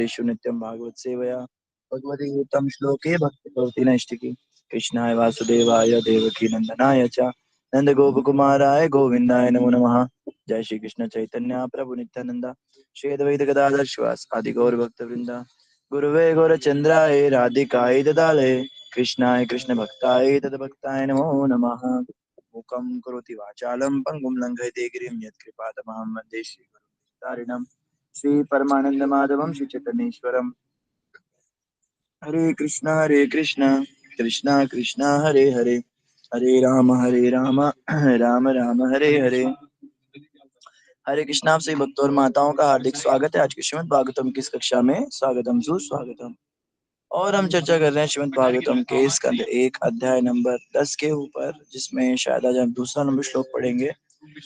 येषु नित्यं भागवत सेवया भगवती उत्तम श्लोके भक्ति भवति नैष्टिकी। कृष्णाय वासुदेवाय देवकी नंदनाय च नंद गोप कुमाराय गोविंदाय नमो नमः। जय श्री कृष्ण चैतन्य प्रभु नित्यानंदा श्री अद्वैत गदाधर श्रीवास आदि गौर भक्त वृंदा गुरुवे गौरचंद्राय राधिकाय ददालये कृष्णाय कृष्ण भक्ताय तद्भक्ताय नमो नमः। मूकं करोति वाचालं पंगुं लंघयते गिरिं यत्कृपातमहं वन्दे श्रीगुरुं श्री परमानंद माधवम श्री चैतन्येश्वरम। हरे कृष्णा कृष्णा कृष्णा हरे हरे हरे राम राम राम हरे हरे। हरे कृष्णा। आप सभी भक्तों और माताओं का हार्दिक स्वागत है आज की श्रीमद् भागवतम की इस कक्षा में। स्वागतम सुस्वागतम। और हम चर्चा कर रहे हैं श्रीमद् भागवतम के स्कंद एक अध्याय नंबर 10 के ऊपर, जिसमें शायद आज हम दूसरा नंबर श्लोक पढ़ेंगे।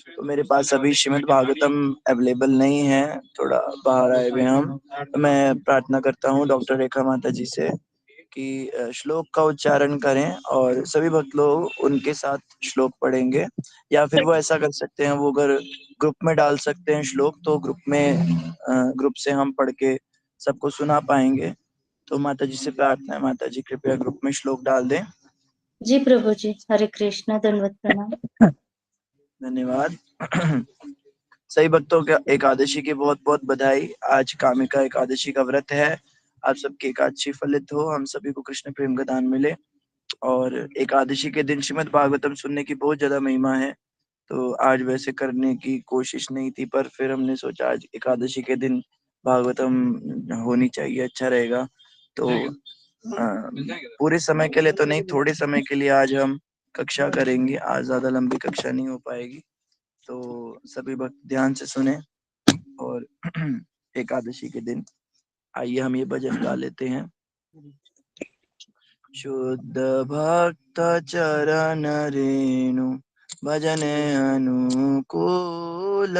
तो मेरे पास अभी श्रीमद् भागवतम अवेलेबल नहीं है, थोड़ा बाहर आए हुए हम। तो मैं प्रार्थना करता हूँ डॉक्टर रेखा माता जी से कि श्लोक का उच्चारण करें और सभी भक्त लोग उनके साथ श्लोक पढ़ेंगे, या फिर वो ऐसा कर सकते हैं, वो अगर ग्रुप में डाल सकते हैं श्लोक तो ग्रुप से हम पढ़ के सबको सुना पाएंगे। तो माता जी से प्रार्थना है, माता जी कृपया ग्रुप में श्लोक डाल दें। जी प्रभु जी। हरे कृष्णा, दंडवत प्रणाम। धन्यवाद। सही भक्तों का एकादशी की बहुत बहुत बधाई। आज कामिका एकादशी का व्रत है। आप सबकी एकादशी फलित हो, हम सभी को कृष्ण प्रेम का दान मिले। और एकादशी के दिन श्रीमद् भागवतम सुनने की बहुत ज्यादा महिमा है। तो आज वैसे करने की कोशिश नहीं थी, पर फिर हमने सोचा आज एकादशी के दिन भागवतम होनी चाहिए, अच्छा रहेगा। तो पूरे समय के लिए तो नहीं, थोड़े समय के लिए आज हम कक्षा करेंगे। आज ज्यादा लंबी कक्षा नहीं हो पाएगी, तो सभी भक्त ध्यान से सुने। और एकादशी के दिन आइए हम ये भजन गा लेते हैं। शुद्ध भक्त चरण रेणु भजन अनुकूल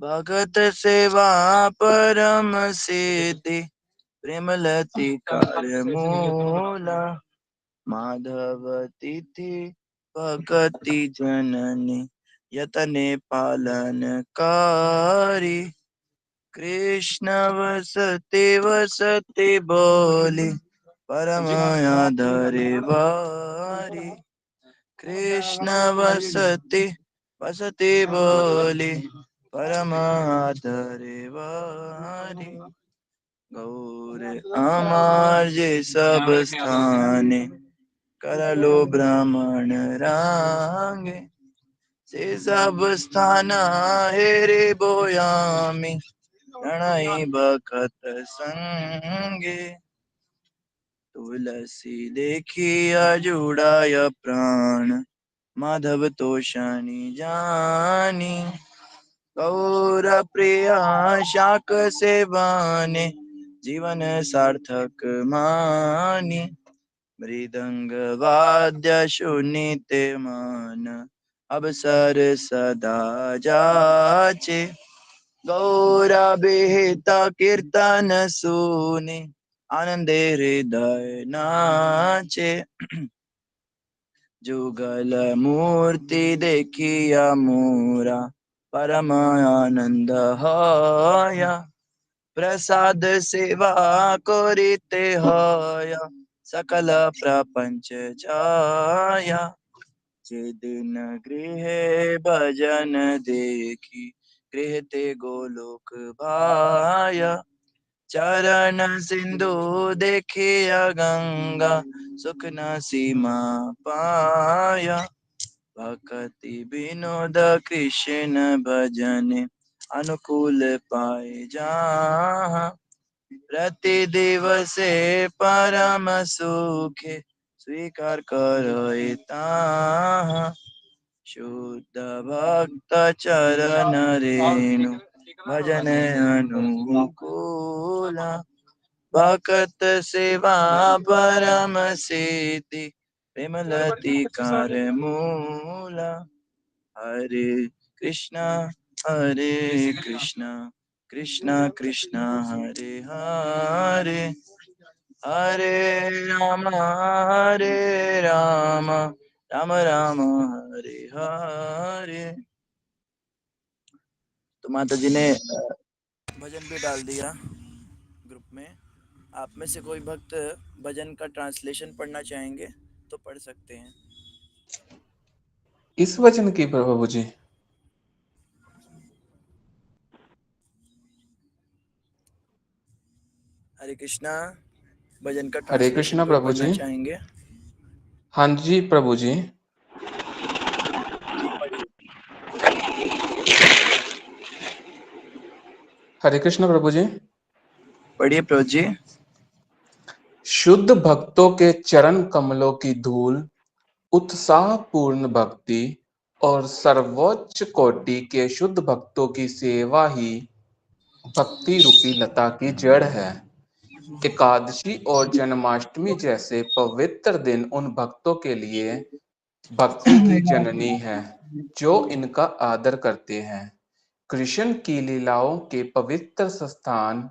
भगत सेवा परम सिद्धि प्रेमलति कार्य मूला माधव तिथि भगति जननी यतने पालन कारी कृष्ण वसते बोली परमाया धरे वारी कृष्ण वसते बोली परमाधरे वारी गौर अमर जे सब स्थाने करलो ब्राह्मण रांगे से सब स्थान हेरे बोयामी प्रणय भगत संगे तुलसी देखिया जुड़ाय प्राण माधव तोषणी जानी गौर प्रिया शाक सेवाने जीवन सार्थक मानी मृदंग वाद्य सुनीते मन अवसर सदा जाचे गौरा विहिता कीर्तन सुने आनंदे हृदय नाचे जुगल मूर्ति देखिया मोरा परम आनंद होया प्रसाद सेवा करिते होया सकल प्रपंच जाया जे दिन गृह भजन देखी गृह ते गोलोक भाया चरण सिंधु देखिया गंगा सुख न सीमा पाया भक्ति विनोद कृष्ण भजन अनुकूल पाए जहाँ प्रति दिवसे परम सुखे स्वीकार करो ताहाँ शुद्ध भक्त चरण रेणु भजन अनुकूल भक्त सेवा परम सिद्धि प्रेमलति कार मूला हरे कृष्णा कृष्णा कृष्णा हरे हरे हरे राम राम राम हरे हरे। तो माता जी ने भजन भी डाल दिया। में आप में से कोई भक्त भजन का ट्रांसलेशन पढ़ना चाहेंगे तो पढ़ सकते हैं। इस वचन की प्रभु जी। हरे कृष्णा, भजन का हरे ट्रांसलेशन कृष्णा कोई प्रभु पढ़ना जी। चाहेंगे? हाँ जी प्रभु जी। जी पढ़िए। हरे कृष्णा प्रभु जी। पढ़िए प्रभु जी। शुद्ध भक्तों के चरण कमलों की धूल, उत्साहपूर्ण भक्ति और सर्वोच्च कोटि के शुद्ध भक्तों की सेवा ही भक्ति रूपी लता की जड़ है। एकादशी और जन्माष्टमी जैसे पवित्र दिन उन भक्तों के लिए भक्ति की जननी है जो इनका आदर करते हैं। कृष्ण की लीलाओं के पवित्र स्थान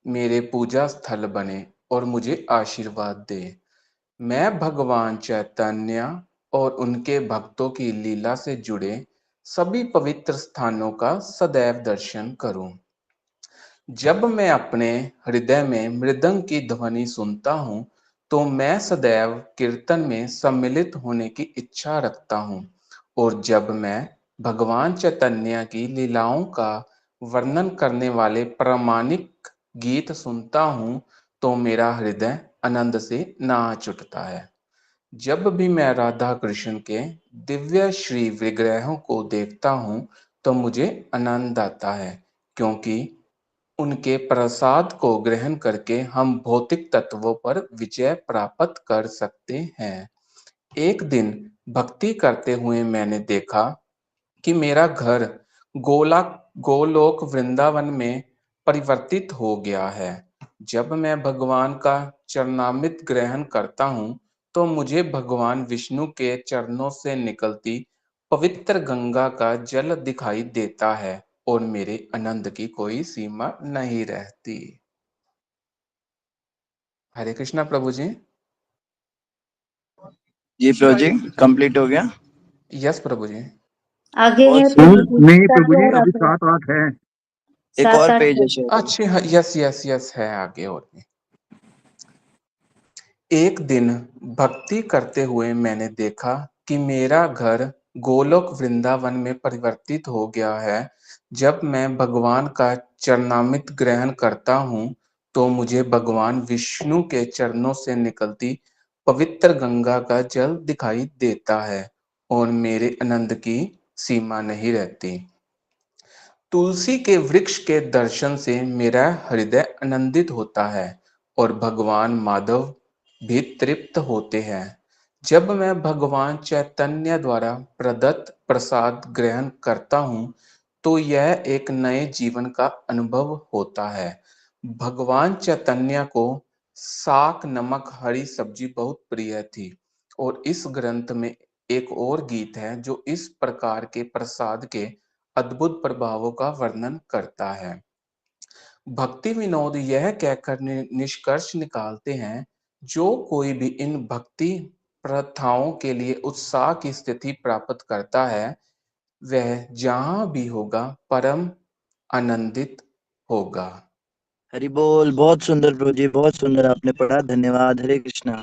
मेरे पूजा स्थल बने और मुझे आशीर्वाद दे। मैं भगवान चैतन्य और उनके भक्तों की लीला से जुड़े सभी पवित्र स्थानों का सदैव दर्शन करूं। जब मैं अपने हृदय में मृदंग की ध्वनि सुनता हूं, तो मैं सदैव कीर्तन में सम्मिलित होने की इच्छा रखता हूं। और जब मैं भगवान चैतन्य की लीलाओं का वर्णन करने वाले प्रामाणिक गीत सुनता हूं, तो मेरा हृदय आनंद से नाच उठता है। जब भी मैं राधा कृष्ण के दिव्य श्री विग्रहों को देखता हूं, तो मुझे आनंद आता है, क्योंकि उनके प्रसाद को ग्रहण करके हम भौतिक तत्वों पर विजय प्राप्त कर सकते हैं। एक दिन भक्ति करते हुए मैंने देखा कि मेरा घर गोला गोलोक वृंदावन में परिवर्तित हो गया है। जब मैं भगवान का चरणामृत ग्रहण करता हूँ, तो मुझे भगवान विष्णु के चरणों से निकलती पवित्र गंगा का जल दिखाई देता है और मेरे आनंद की कोई सीमा नहीं रहती। हरे कृष्णा प्रभु जी। जी प्रभु जी, कंप्लीट हो गया? यस प्रभु जी। आगे और है से प्रभु जी, नहीं प्रभु 7 जी, और अभी 8 है। 7-8 है। एक 7 और 8 पेज है। है शायद। अच्छे, यस यस यस है आगे और भी। एक दिन भक्ति करते हुए मैंने देखा कि मेरा घर गोलोक वृंदावन में परिवर्तित हो गया है। जब मैं भगवान का चरणामृत ग्रहण करता हूँ, तो मुझे भगवान विष्णु के चरणों से निकलती पवित्र गंगा का जल दिखाई देता है और मेरे आनंद की सीमा नहीं रहती। तुलसी के वृक्ष के दर्शन से मेरा हृदय आनंदित होता है और भगवान माधव भी तृप्त होते हैं। जब मैं भगवान चैतन्य द्वारा प्रदत्त प्रसाद ग्रहण करता हूँ, तो यह एक नए जीवन का अनुभव होता है। भगवान चैतन्य को साक नमक हरी सब्जी बहुत प्रिय थी और इस ग्रंथ में एक और गीत है जो इस प्रकार के प्रसाद के अद्भुत प्रभावों का वर्णन करता है। भक्ति विनोद यह कहकर निष्कर्ष निकालते हैं, जो कोई भी इन भक्ति प्रथाओं के लिए उत्साह की स्थिति प्राप्त करता है, वह जहां भी होगा परम आनंदित होगा। हरि बोल। बहुत सुंदर प्रभु जी, बहुत सुंदर आपने पढ़ा, धन्यवाद। हरे कृष्णा।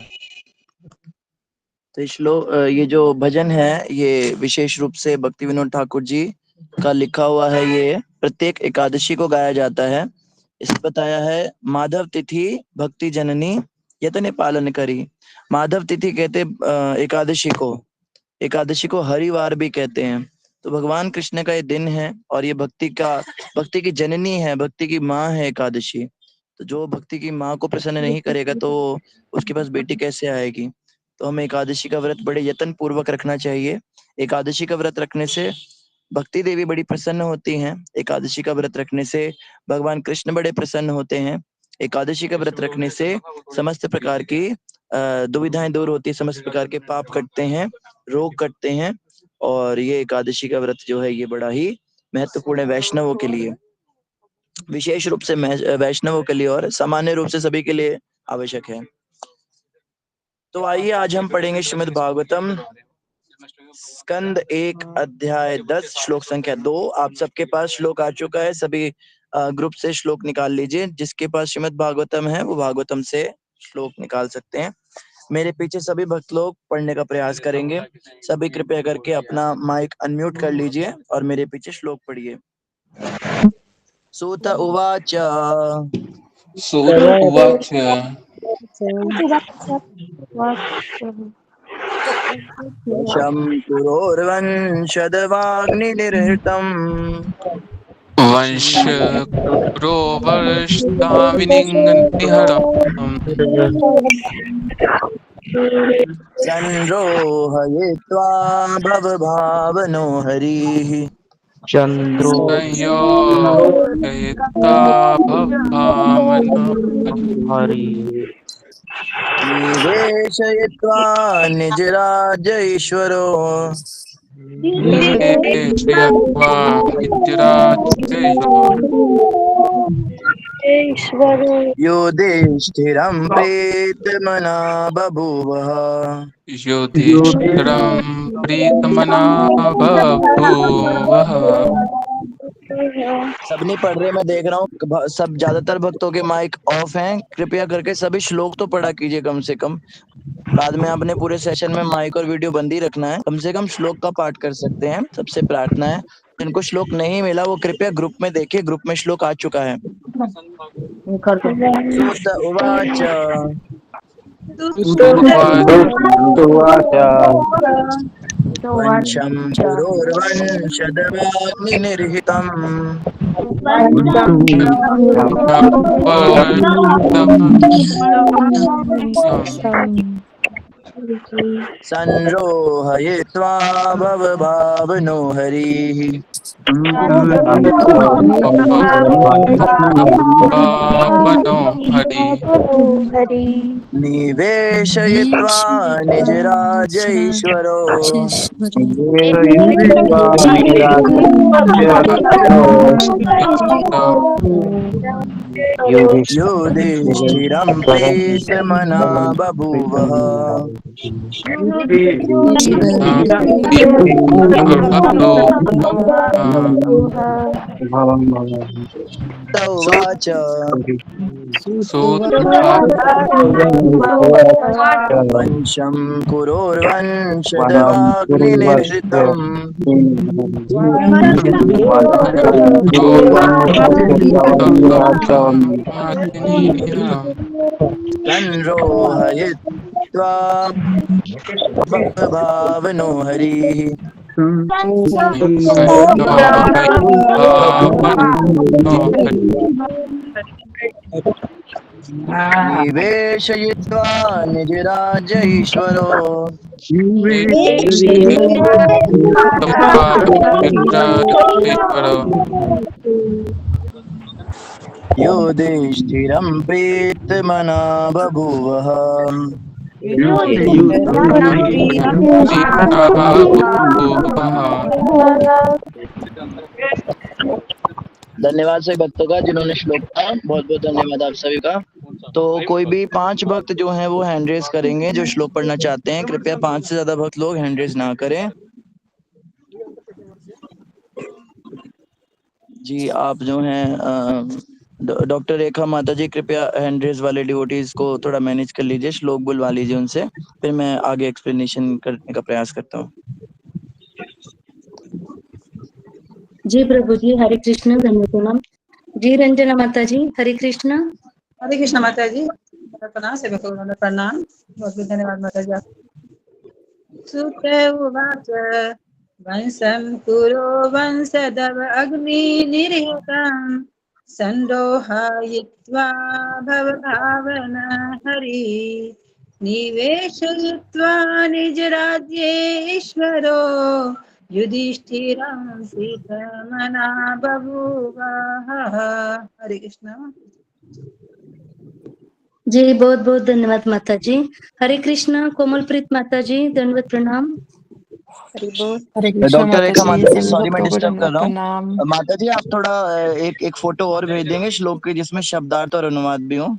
तो ये जो भजन है ये विशेष रूप से भक्ति विनोद ठाकुर जी का लिखा हुआ है। ये प्रत्येक एकादशी को गाया जाता है। इसमें बताया है, माधव तिथि भक्ति जननी यतने पालन करी। माधव तिथि कहते एकादशी को। एकादशी को हरिवार भी कहते हैं। तो भगवान कृष्ण का ये दिन है और ये भक्ति की जननी है, भक्ति की माँ है एकादशी। तो जो भक्ति की माँ को प्रसन्न नहीं करेगा तो उसके पास बेटी कैसे आएगी? तो हमें एकादशी का व्रत बड़े यत्न पूर्वक रखना चाहिए। एकादशी का व्रत रखने से भक्ति देवी बड़ी प्रसन्न होती हैं। एकादशी का व्रत रखने से भगवान कृष्ण बड़े प्रसन्न होते हैं। एकादशी का व्रत रखने से समस्त प्रकार की दुविधाएं दूर होती है, समस्त प्रकार के पाप कटते हैं, रोग कटते हैं। और ये एकादशी का व्रत जो है ये बड़ा ही महत्वपूर्ण है वैष्णवों के लिए, विशेष रूप से वैष्णवों के लिए और सामान्य रूप से सभी के लिए आवश्यक है। तो आइए आज हम पढ़ेंगे श्रीमद् भागवतम स्कंद 1 अध्याय 10 श्लोक संख्या 2। आप सबके पास श्लोक आ चुका है, सभी ग्रुप से श्लोक निकाल लीजिए। जिसके पास श्रीमद् भागवतम है वो भागवतम से श्लोक निकाल सकते हैं। मेरे पीछे सभी भक्त लोग पढ़ने का प्रयास करेंगे। सभी कृपया करके अपना माइक अनम्यूट कर लीजिए और मेरे पीछे श्लोक पढ़िए। सूत उवाच सूत उवाच वशं पुरोर्वंशदवाग्निनिर्हृतम् वंश रोवर्ष्टाविनिहरम् संरोहयित्वा भवभावनो हरिः चंद्रो संयोगयित्वा भवभावनो हरि निवेशयित्वा निजराज्यैश्वरो निवेशयित्वा निद्राजयो युधिष्ठिरं प्रीतमना बभूवः युधिष्ठिरं प्रीतमना बभूवः। सब नहीं पढ़ रहे, मैं देख रहा हूँ सब ज्यादातर भक्तों के माइक ऑफ हैं। कृपया करके सभी श्लोक तो पढ़ा कीजिए कम से कम। बाद में आपने पूरे सेशन में माइक और वीडियो बंद ही रखना है। कम से कम श्लोक का पाठ कर सकते हैं, सबसे प्रार्थना है। जिनको श्लोक नहीं मिला वो कृपया ग्रुप में देखिए, ग्रुप में श्लोक आ चुका है। सूत उवाच वंशं पुरोर्वंशदवाग्निनिर्हितम् संरोहयित्वा भवभावनो हरिः पावनो हरि निवेशयित्वा निजराज्यैश्वरो युधिष्ठिरं प्रीतमना बभूवः उवाच वंशं पुरोर्वंशदवाग्निनिर्हृतम् संरोहयित्वा भवभावनो हरिः निवेशयित्वा निजराज्यैश्वरो युधिष्ठिरं प्रीतमना बभूवः धन्यवाद सभी भक्तों का जिन्होंने श्लोक पढ़ा। बहुत बहुत धन्यवाद आप सभी का। तो कोई भी 5 भक्त जो हैं वो हैंड रेज करेंगे जो श्लोक पढ़ना चाहते हैं। कृपया 5 से ज्यादा भक्त लोग हैंड रेज ना करें। जी आप जो हैं डॉक्टर रेखा माता जी, कृपया हैंड रेज वाले डिवोटीज को थोड़ा मैनेज कर लीजिए, श्लोक बुलवा लीजिए उनसे, फिर मैं आगे एक्सप्लेनेशन करने का प्रयास करता हूँ। जी प्रभु जी, हरे कृष्ण, धन्यवाद। जी रंजना माता जी, हरे कृष्ण। हरे कृष्ण माता जी, प्रणाम सेवकों को प्रणाम। बहुत बहुत धन्यवाद माता जी। सुत उवाच वंशं कुरु वंशदव अग्निनिर्हृतम् संरोहयित्वा भवभावन हरि निवेशयित्वा निजराज्येश्वरो युधिष्ठिरं प्रीतमना बभूवः। हरे कृष्ण। जी बहुत बहुत धन्यवाद माता जी। हरे कृष्ण कोमलप्रीत माता जी, दंडवत प्रणाम। डॉक्टर रेखा माता जी, सॉरी मैं डिस्टर्ब कर रहा हूँ। माता जी आप थोड़ा एक फोटो और भेज देंगे श्लोक के जिसमें शब्दार्थ और अनुवाद भी हो।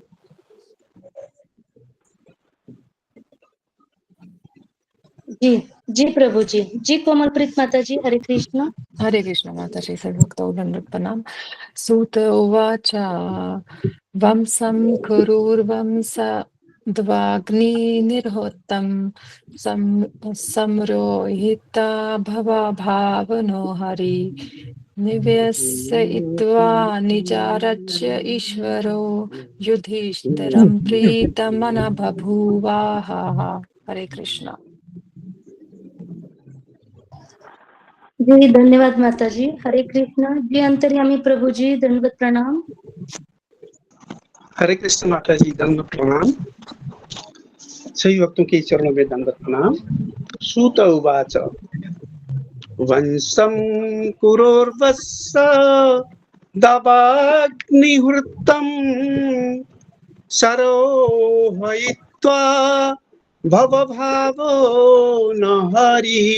जी जी प्रभु जी। जी कोमलप्रीत माता जी, हरे कृष्ण। हरे कृष्ण माताजी, सर्वभक्तौ दंडवत् प्रणाम। सूत उवाच वंशं कुरुर्वंश द्वाग्नि निर्होत्तं संरोहिता भव भावनो हरि निवेशयित्वा निजारच्य ईश्वरो युधिष्ठिरं प्रीतमन बभूवाह। हरे कृष्ण। जी धन्यवाद माता जी, हरे कृष्ण। जी अंतर्यामी प्रभु जी, दंडवत प्रणाम। हरे कृष्ण माता जी, दंडवत प्रणाम। सभी भक्तों के चरणों में दंडवत प्रणाम। सूत उवाच वंशं कुरोर्वस्स दवाग्निहृतं सरोहयित्वा भवभावो न हरिः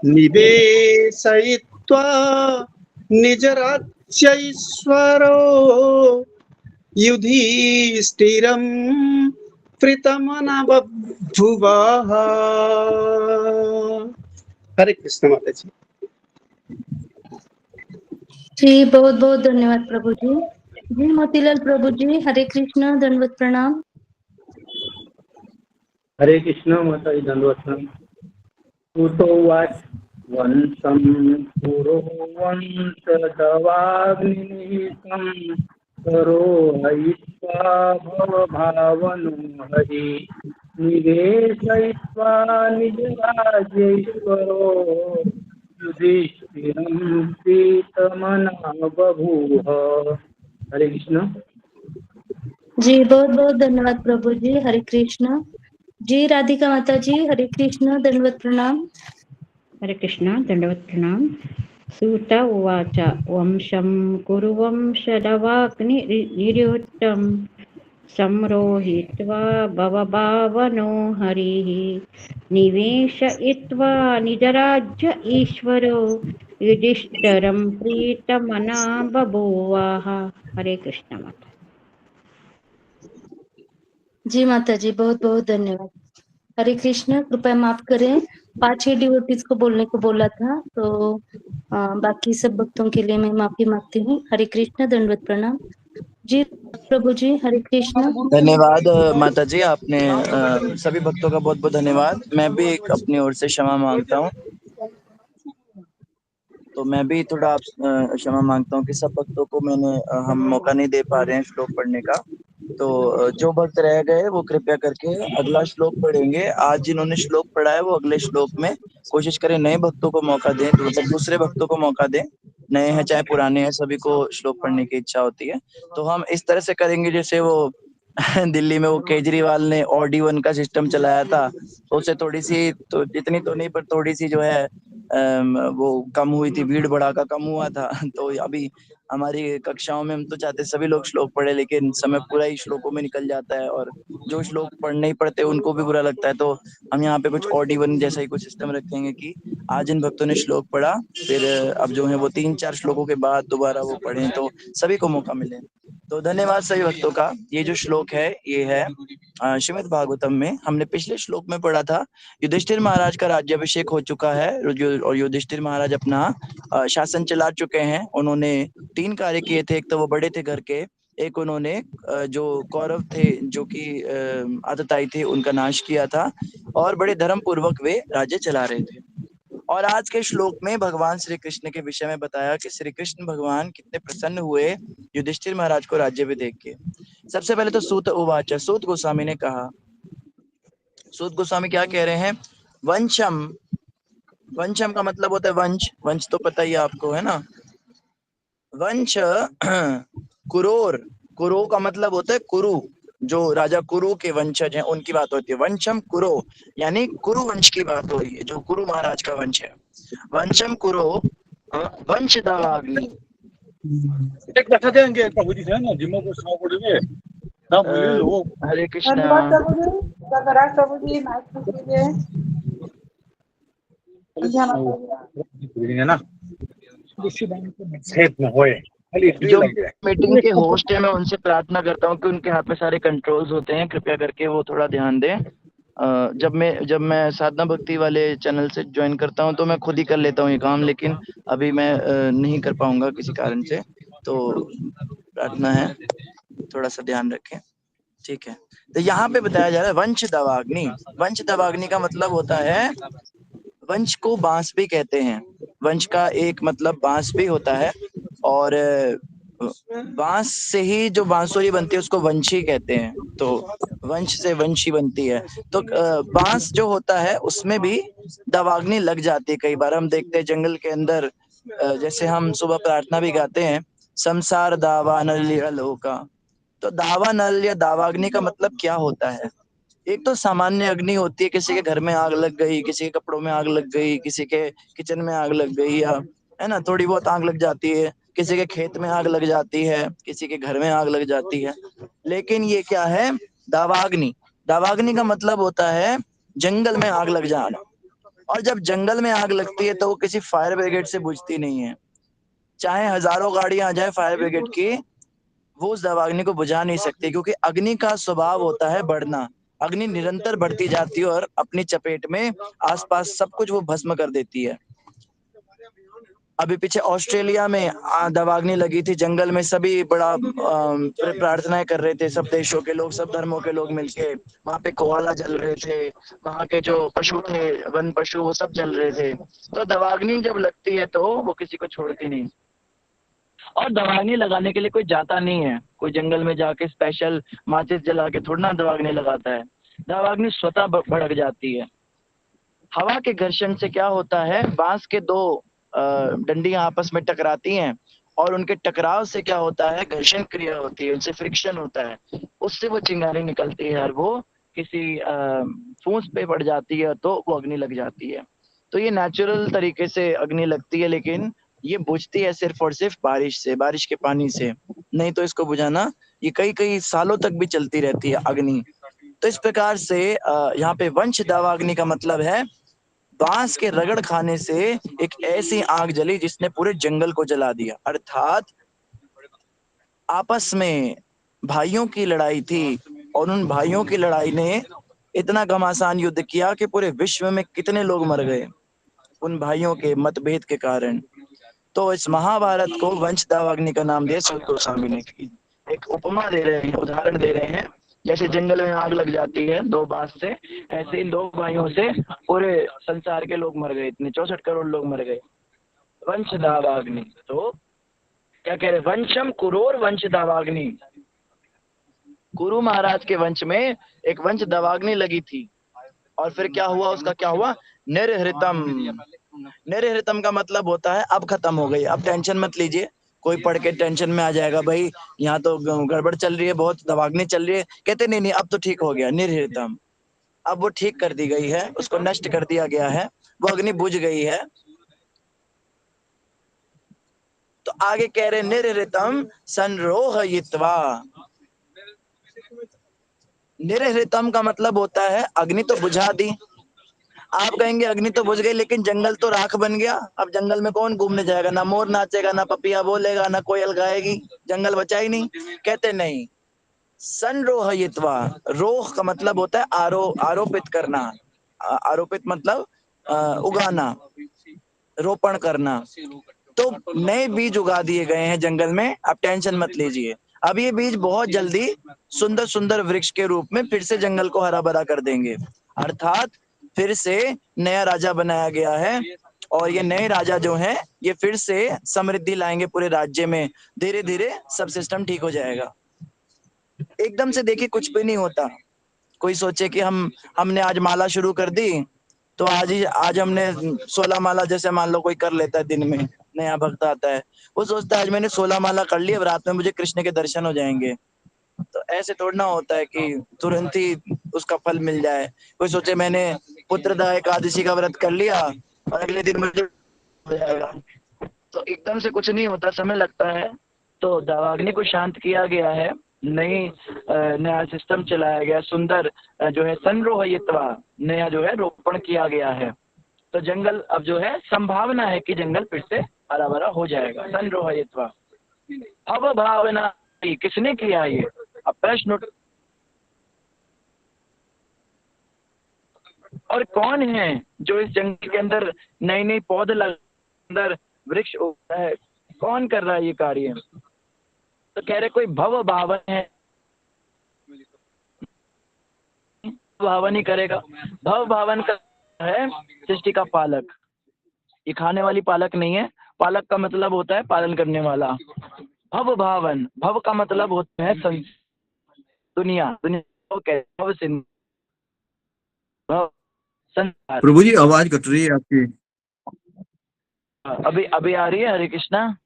निवेशयित्वा निजराज्यैश्वरो युधिष्ठिरं प्रीतमना बभूवः। हरे कृष्ण माता जी। जी बहुत बहुत धन्यवाद प्रभु जी। जी मोतीलाल प्रभु जी, हरे कृष्ण, दंडवत प्रणाम। हरे कृष्ण माता जी, दंडवत प्रणाम। उवाच वंशं कुरुवंशदवाग्निनिहितं सरोहयित्वा भवभावनो हरि निवेशयित्वा निजराज्यैश्वरो युधिष्ठिरं प्रीतमना बभूव। हरे कृष्ण। जी बहुत बहुत धन्यवाद प्रभु जी, हरे कृष्ण। जी राधिका माता जी, हरे कृष्ण, दंडवत प्रणाम। हरे कृष्ण, दंडवत प्रणाम। सूत उवाच वंशं कुरुवंशदवाग्निनिर्युक्तं संरोहित्वा भवभावनो हरिः निवेशयित्वा निजराज्य ईश्वरो युधिष्ठिरं प्रीतमना बभूवः। हरे कृष्ण माता। जी माता जी बहुत बहुत धन्यवाद। हरे कृष्ण, कृपया माफ करें, 5-6 डिवोटीज को बोलने को बोला था, तो बाकी सब भक्तों के लिए मैं माफी मांगती हूँ। हरे कृष्ण, दंडवत प्रणाम। जी प्रभु जी, हरे कृष्ण। धन्यवाद माता जी, आपने सभी भक्तों का बहुत बहुत धन्यवाद। मैं भी एक अपनी ओर से क्षमा मांगता हूँ। तो मैं भी थोड़ा आप क्षमा मांगता हूँ कि सब भक्तों को हम मौका नहीं दे पा रहे हैं श्लोक पढ़ने का। तो जो भक्त रह गए वो कृपया करके अगला श्लोक पढ़ेंगे। आज जिन्होंने श्लोक पढ़ा है वो अगले श्लोक में कोशिश करें नए भक्तों को मौका दें, तो मतलब दूसरे भक्तों को मौका दें, नए हैं चाहे पुराने हैं, सभी को श्लोक पढ़ने की इच्छा होती है। तो हम इस तरह से करेंगे जैसे वो दिल्ली में वो केजरीवाल ने OD1 का सिस्टम चलाया था, तो उसे थोड़ी सी, तो जितनी तो नहीं पर थोड़ी सी जो है वो कम हुई थी, भीड़ भड़ाका कम हुआ था। तो अभी हमारी कक्षाओं में हम तो चाहते सभी लोग श्लोक पढ़े, लेकिन समय पूरा ही श्लोकों में निकल जाता है और जो श्लोक पढ़ नहीं पढ़ते उनको भी बुरा लगता है। तो हम यहाँ पे कुछ OD1 जैसा ही कुछ सिस्टम रखेंगे कि आज इन भक्तों ने श्लोक पढ़ा, फिर अब जो है वो 3-4 श्लोकों के बाद दोबारा वो पढ़ें, तो सभी को मौका मिले। तो धन्यवाद सभी भक्तों का। ये जो श्लोक है ये है श्रीमद् भागवतम में। हमने पिछले श्लोक में पढ़ा था युधिष्ठिर महाराज का राज्याभिषेक हो चुका है और युधिष्ठिर महाराज अपना शासन चला चुके हैं। उन्होंने 3 कार्य किए थे। एक तो वो बड़े थे घर के, एक उन्होंने जो कौरव थे जो कि आतताई थे उनका नाश किया था, और बड़े धर्म पूर्वक वे राज्य चला रहे थे। और आज के श्लोक में भगवान श्री कृष्ण के विषय में बताया कि श्री कृष्ण भगवान कितने प्रसन्न हुए युधिष्ठिर महाराज को राज्य में देख के। सबसे पहले तो सूत उवाच, सूत गोस्वामी ने कहा। सूत गोस्वामी क्या कह रहे हैं? वंशम, वंशम का मतलब होता है वंश। वंश तो पता ही आपको है ना। वंश कुरोर, कुरो का मतलब होता है कुरु, जो राजा कुरु के वंशज हैं उनकी बात होती है। वंशम कुरो यानी कुरु वंश की बात हो रही है, जो कुरु महाराज का वंश है। वंशम कुरो वंश दावाग्नि। एक बैठा देंगे प्रभु जी से ना, जिम्मा को सौ पड़ेंगे ना, बोलिए लो। हरे कृष्णा। धन्यवाद प्रभु जी, जगराज प्रभु जी, माइक खुल कीजिए। संध्या माता जी। ना सेफ न होए। जो मीटिंग के होस्ट है मैं उनसे प्रार्थना करता हूँ कि उनके हाथ में सारे कंट्रोल्स होते हैं, कृपया करके वो थोड़ा ध्यान दें। जब मैं साधना भक्ति वाले चैनल से ज्वाइन करता हूँ तो मैं खुद ही कर लेता हूँ ये काम, लेकिन अभी मैं नहीं कर पाऊंगा किसी कारण से, तो प्रार्थना है थोड़ा सा ध्यान रखें, ठीक है। तो यहाँ पे बताया जा रहा है वंश दवाग्नि। वंश दवाग्नि का मतलब होता है, वंश को बांस भी कहते हैं, वंश का एक मतलब बांस भी होता है, और बांस से ही जो बांसुरी बनती है उसको वंशी कहते हैं, तो वंश से वंशी बनती है। तो बांस जो होता है उसमें भी दवाग्नि लग जाती है। कई बार हम देखते हैं जंगल के अंदर, जैसे हम सुबह प्रार्थना भी गाते हैं, संसार दावा नल लोका, तो दावा नल या दावाग्नि का मतलब क्या होता है? एक तो सामान्य अग्नि होती है, किसी के घर में आग लग गई, किसी के कपड़ों में आग लग गई, किसी के किचन में आग लग गई, या है ना, थोड़ी बहुत आग लग जाती है, किसी के खेत में आग लग जाती है, किसी के घर में आग लग जाती है। लेकिन ये क्या है? दावाग्नि। दावाग्नि का मतलब होता है जंगल में आग लग जाना, और जब जंगल में आग लगती है तो वो किसी फायर ब्रिगेड से बुझती नहीं है, चाहे हजारों गाड़ियां आ जाए फायर ब्रिगेड की, वो उस दावाग्नि को बुझा नहीं सकती, क्योंकि अग्नि का स्वभाव होता है बढ़ना। अग्नि निरंतर बढ़ती जाती है और अपनी चपेट में आसपास सब कुछ वो भस्म कर देती है। अभी पीछे ऑस्ट्रेलिया में दावाग्नि लगी थी, जंगल में सभी बड़ा प्रार्थनाएं कर रहे थे, सब देशों के लोग, सब धर्मों के लोग मिलके, वहां पे कोआला जल रहे थे, वहां के जो पशु थे, वन पशु, वो सब जल रहे थे। तो दावाग्नि जब लगती है तो वो किसी को छोड़ती नहीं, और दावाग्नि लगाने के लिए कोई जाता नहीं है, कोई जंगल में जाके स्पेशल माचिस जला के थोड़ा ना दावाग्नि लगाता है, दावाग्नि स्वतः भड़क जाती है। हवा के घर्षण से क्या होता है, बांस के दो डंडियां आपस में टकराती हैं, और उनके टकराव से क्या होता है, घर्षण क्रिया होती है, उनसे फ्रिक्शन होता है, उससे वो चिंगारी निकलती है, और वो किसी फूस पे पड़ जाती है तो वो अग्नि लग जाती है। तो ये नेचुरल तरीके से अग्नि लगती है, लेकिन ये बुझती है सिर्फ और सिर्फ बारिश से, बारिश के पानी से, नहीं तो इसको बुझाना ये कई कई सालों तक भी चलती रहती है अग्नि। तो इस प्रकार से यहाँ पे वंश दावाग्नि का मतलब है बांस के रगड़ खाने से एक ऐसी आग जली जिसने पूरे जंगल को जला दिया। अर्थात आपस में भाइयों की लड़ाई थी, और उन भाइयों की लड़ाई ने इतना घमासान युद्ध किया कि पूरे विश्व में कितने लोग मर गए उन भाइयों के मतभेद के कारण। तो इस महाभारत को वंश दावाग्नि का नाम दिया संत गोस्वामी ने। एक उपमा दे रहे हैं, उदाहरण दे रहे हैं, जैसे जंगल में आग लग जाती है दो बांस से, ऐसे इन दो भाइयों से पूरे संसार के लोग मर गए, इतने 64 करोड़ लोग मर गए। वंश दावाग्नि, तो क्या कह रहे, वंशम कुरोर वंश दावाग्नि, कुरु महाराज के वंश में एक वंश दावाग्नि लगी थी, और फिर क्या हुआ, उसका क्या हुआ, निर्हृतम। निर्हृतम का मतलब होता है अब खत्म हो गई, अब टेंशन मत लीजिए। कोई पढ़ के टेंशन में आ जाएगा, भाई यहाँ तो गड़बड़ चल रही है, बहुत दवाग्नि चल रही है, कहते नहीं नहीं अब तो ठीक हो गया, निर्हृतम, अब वो ठीक कर दी गई है, उसको नष्ट कर दिया गया है, वो अग्नि बुझ गई है। तो आगे कह रहे निर्हृतम संरोहयित्वा। निर्हृतम का मतलब होता है अग्नि तो बुझा दी। आप कहेंगे अग्नि तो बुझ गई, लेकिन जंगल तो राख बन गया, अब जंगल में कौन घूमने जाएगा, ना मोर नाचेगा, ना पपिया बोलेगा, ना कोयल गाएगी, जंगल बचा ही नहीं। कहते नहीं, संरोहयित्वा, रोह का मतलब होता है आरोपित करना, आरोपित मतलब उगाना, रोपण करना। तो नए बीज उगा दिए गए हैं जंगल में, आप टेंशन मत लीजिए, अब ये बीज बहुत जल्दी सुंदर सुंदर वृक्ष के रूप में फिर से जंगल को हरा भरा कर देंगे। अर्थात फिर से नया राजा बनाया गया है, और ये नए राजा जो हैं ये फिर से समृद्धि लाएंगे पूरे राज्य में, धीरे धीरे सब सिस्टम ठीक हो जाएगा। एकदम से देखिए कुछ भी नहीं होता। कोई सोचे कि हमने आज माला शुरू कर दी, तो आज हमने 16 माला, जैसे मान लो कोई कर लेता है दिन में, नया भक्त आता है, वो सोचता है आज मैंने 16 माला कर ली, अब रात में मुझे कृष्ण के दर्शन हो जाएंगे। तो ऐसे थोड़ा ना होता है कि तुरंत ही उसका फल मिल जाए। कोई सोचे मैंने पुत्रदा एकादशी का व्रत कर लिया और अगले दिन मुझे हो जाएगा, तो एकदम से कुछ नहीं होता, समय लगता है। तो दावाग्नि को शांत किया गया है, नया सिस्टम चलाया गया, सुंदर जो है संरोहयित्वा, नया जो है रोपण किया गया है। तो जंगल अब जो है संभावना है कि जंगल फिर से हरा भरा हो जाएगा। संरोहयित्वा, अब भावना किसने किया ये, अब प्रश्न और कौन है जो इस जंगल के अंदर नई नई पौधे अंदर वृक्ष उगता है? कौन कर रहा है ये कार्य? तो कह रहे कोई भव भावन है, भावन ही करेगा। भव भावन का है सृष्टि का पालक। ये खाने वाली पालक नहीं है। पालक का मतलब होता है पालन करने वाला। भव भावन, भव का मतलब होता है दुनिया, दुनिया को कहते हैं भव सिंधु, भव संसार। प्रभु जी आवाज कट रही है आपकी। अभी अभी आ रही है? हरे कृष्णा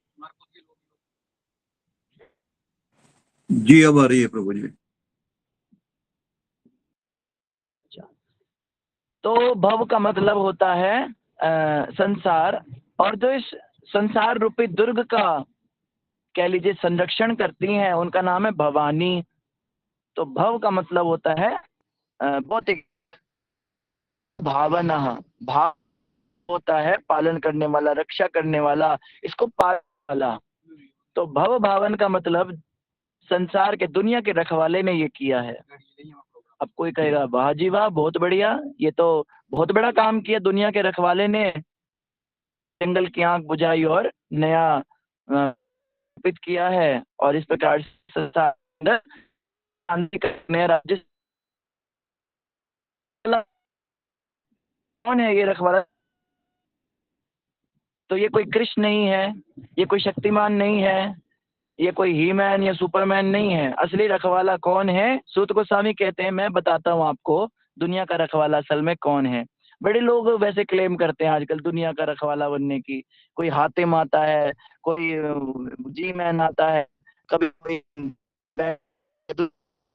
जी, अब आ रही है प्रभु जी। तो भव का मतलब होता है संसार, और जो इस संसार रूपी दुर्ग का कह लीजिए संरक्षण करती हैं उनका नाम है भवानी। तो भव का मतलब होता है भौतिक। भावना, भाव होता है पालन करने वाला, रक्षा करने वाला, इसको पालने वाला। तो भव भावन का मतलब संसार के, दुनिया के रखवाले ने ये किया है। अब कोई कहेगा वाह जी वाह, बहुत बढ़िया, ये तो बहुत बड़ा काम किया दुनिया के रखवाले ने। जंगल की आंख बुझाई और नया स्थापित किया है, और इस प्रकार संसार शांति का नया राज्य। कौन है ये रखवाला? तो ये कोई कृष्ण नहीं है, ये कोई शक्तिमान नहीं है, ये कोई ही मैन या सुपरमैन नहीं है। असली रखवाला कौन है? सूत गोस्वामी कहते हैं, मैं बताता हूँ आपको दुनिया का रखवाला असल में कौन है। बड़े लोग वैसे क्लेम करते हैं आजकल दुनिया का रखवाला बनने की। कोई हातिम आता है, कोई जी मैन आता है, कभी कोई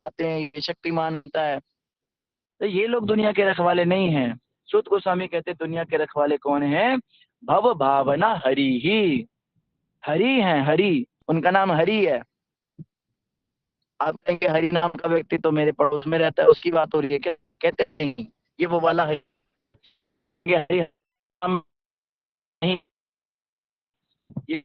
आते हैं, ये शक्तिमान आता है। तो ये लोग दुनिया के रखवाले नहीं हैं। सूत गोस्वामी कहते हैं दुनिया के रखवाले कौन है? भव भावना हरि ही। हरि हैं, हरि, उनका नाम हरि है। आप कहेंगे हरि नाम का व्यक्ति तो मेरे पड़ोस में रहता है, उसकी बात हो रही है क्या? कहते नहीं, ये वो वाला हरि। हरि नाम नहीं, ये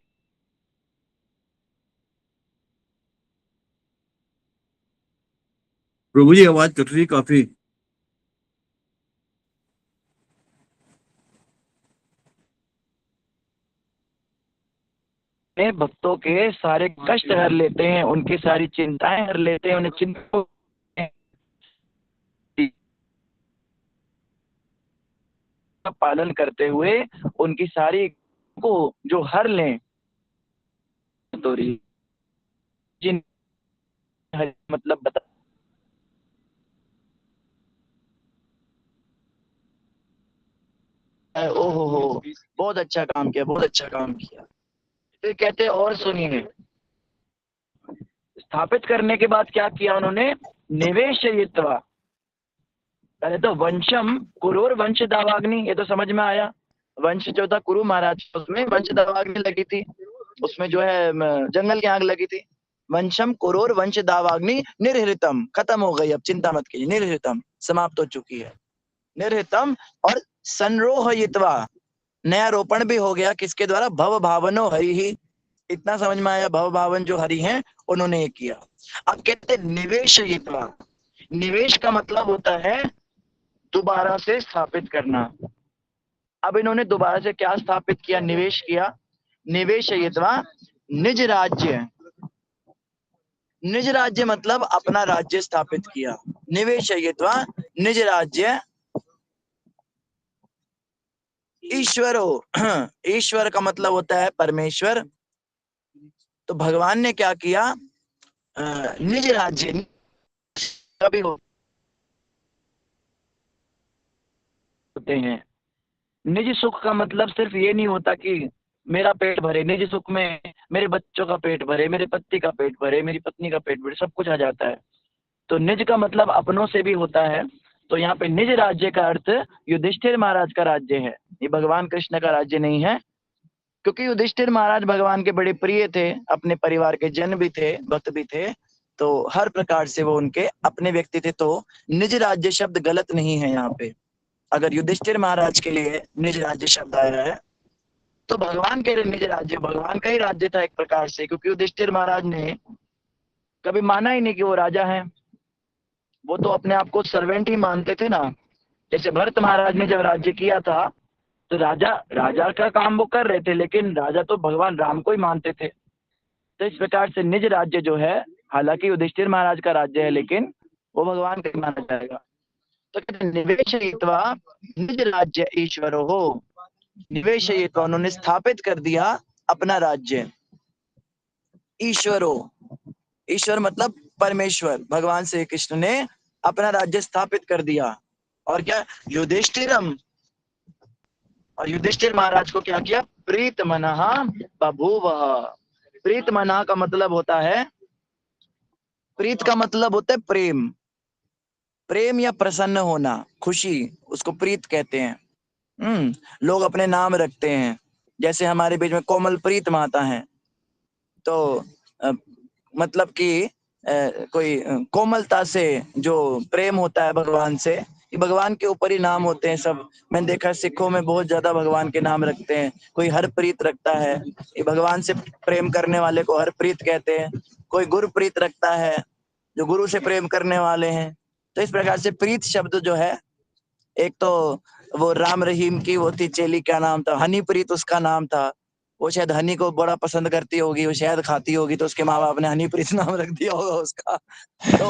प्रभु जी आवाज कट रही काफी। भक्तों के सारे कष्ट हर लेते हैं, उनकी सारी चिंताएं हर लेते हैं, उन्हें चिंता का पालन करते हुए उनकी सारी को जो हर लें। तो जिन मतलब बता, ओहो हो, बहुत अच्छा काम किया, बहुत अच्छा काम किया। फिर कहते हैं और सुनिए, स्थापित करने के बाद क्या किया उन्होंने? निवेशयित्वा। पहले तो वंशम कुरूर वंश दावाग्नि, ये तो समझ में आया। वंश जो था कुरु महाराज, उसमें वंश दावाग्नि लगी थी, उसमें जो है जंगल की आग लगी थी। वंशम कुरूर वंश दावाग्नि निर्हृतम, खत्म हो गई, अब चिंता मत कीजिए, निर्हृतम समाप्त हो चुकी है। निर्हृतम और संरोहयित्वा, नया रोपण भी हो गया, किसके द्वारा? भव भावनो हरि ही। इतना समझ में आया, भव भावन जो हरि हैं उन्होंने ये किया। अब कहते निवेशयित्वा। निवेश का मतलब होता है दोबारा से स्थापित करना। अब इन्होंने दोबारा से क्या स्थापित किया? निवेश किया। निवेशयित्वा निज राज्य। निज राज्य मतलब अपना राज्य स्थापित किया। निवेशयित्वा निज राज्य। ईश्वरो, ईश्वर का मतलब होता है परमेश्वर। तो भगवान ने क्या किया? निज राज्य कभी होते हैं। निज सुख का मतलब सिर्फ ये नहीं होता कि मेरा पेट भरे, निज सुख में मेरे बच्चों का पेट भरे, मेरे पति का पेट भरे, मेरी पत्नी का पेट भरे, सब कुछ आ जाता है। तो निज का मतलब अपनों से भी होता है। तो यहाँ पे निज राज्य का अर्थ युधिष्ठिर महाराज का राज्य है, ये भगवान कृष्ण का राज्य नहीं है। क्योंकि युधिष्ठिर महाराज भगवान के बड़े प्रिय थे, अपने परिवार के जन भी थे, भक्त भी थे, तो हर प्रकार से वो उनके अपने व्यक्ति थे। तो निज राज्य शब्द गलत नहीं है यहाँ पे। अगर युधिष्ठिर महाराज के लिए निज राज्य शब्द आया है तो भगवान के लिए निज राज्य, भगवान का ही राज्य था एक प्रकार से। क्योंकि युधिष्ठिर महाराज ने कभी माना ही नहीं कि वो राजा हैं, वो तो अपने आप को सर्वेंट ही मानते थे ना। जैसे भरत महाराज ने जब राज्य किया था तो राजा का काम वो कर रहे थे, लेकिन राजा तो भगवान राम को ही मानते थे। तो इस प्रकार से निज राज्य जो है, हालांकि युधिष्ठिर महाराज का राज्य है, लेकिन वो भगवान का माना जाएगा। तो कहते निवेशयित्वा निज राज्य ईश्वरो हो, निवेशयित्वा उन्होंने स्थापित कर दिया अपना राज्य। ईश्वरो, ईश्वर मतलब परमेश्वर, भगवान श्री कृष्ण ने अपना राज्य स्थापित कर दिया। और क्या, युधिष्ठिरम, और युधिष्ठिर महाराज को क्या किया, प्रीत मनः बभूवः। प्रीत मनः का मतलब होता है, प्रीत का मतलब होता है प्रेम, प्रेम या प्रसन्न होना, खुशी, उसको प्रीत कहते हैं। लोग अपने नाम रखते हैं, जैसे हमारे बीच में कोमलप्रीत माता है, तो मतलब कि कोई कोमलता से जो प्रेम होता है भगवान से, ये भगवान के ऊपर ही नाम होते हैं सब। मैंने देखा सिखों में बहुत ज्यादा भगवान के नाम रखते हैं, कोई हरप्रीत रखता है, ये भगवान से प्रेम करने वाले को हरप्रीत कहते हैं। कोई गुरप्रीत रखता है, जो गुरु से प्रेम करने वाले हैं। तो इस प्रकार से प्रीत शब्द जो है, एक तो वो राम रहीम की वो थी चेली, क्या नाम था, हनीप्रीत उसका नाम था। वो शायद हनी को बड़ा पसंद करती होगी, वो शायद खाती होगी, तो उसके माँ बाप ने हनीप्रीत नाम रख दिया होगा उसका। तो